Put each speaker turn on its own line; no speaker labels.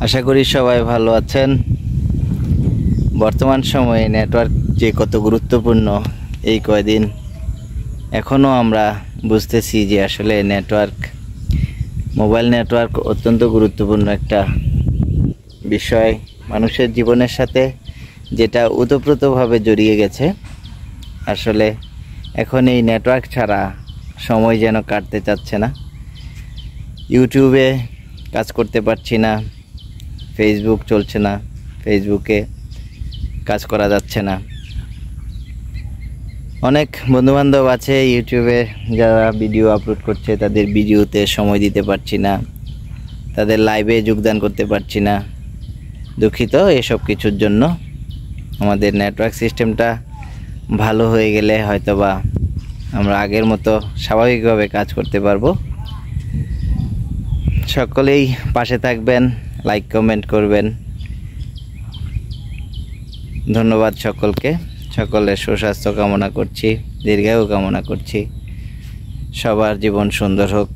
আশা করি সবাই ভালো আছেন। বর্তমান সময়ে নেটওয়ার্ক যে কত গুরুত্বপূর্ণ এই কয়দিন এখনও আমরা বুঝতেছি যে আসলে মোবাইল নেটওয়ার্ক অত্যন্ত গুরুত্বপূর্ণ একটা বিষয়, মানুষের জীবনের সাথে যেটা ওতপ্রোতভাবে জড়িয়ে গেছে। আসলে এখন এই নেটওয়ার্ক ছাড়া সময় যেন কাটতে চাচ্ছে না। ইউটিউবে কাজ করতে পারছি না, ফেসবুক চলছে না, ফেসবুকে কাজ করা যাচ্ছে না। অনেক বন্ধুবান্ধব আছে ইউটিউবে যারা ভিডিও আপলোড করছে, তাদের ভিডিওতে সময় দিতে পারছি না, তাদের লাইভে যোগদান করতে পারছি না। দুঃখিত এসব কিছুর জন্য। আমাদের নেটওয়ার্ক সিস্টেমটা ভালো হয়ে গেলে হয়তোবা আমরা আগের মতো স্বাভাবিকভাবে কাজ করতে পারবো। সকলেই পাশে থাকবেন, লাইক কমেন্ট করবেন। ধন্যবাদ সকলকে। সকলের সুস্বাস্থ্য কামনা করছি, দীর্ঘায়ু কামনা করছি। সবার জীবন সুন্দর হোক।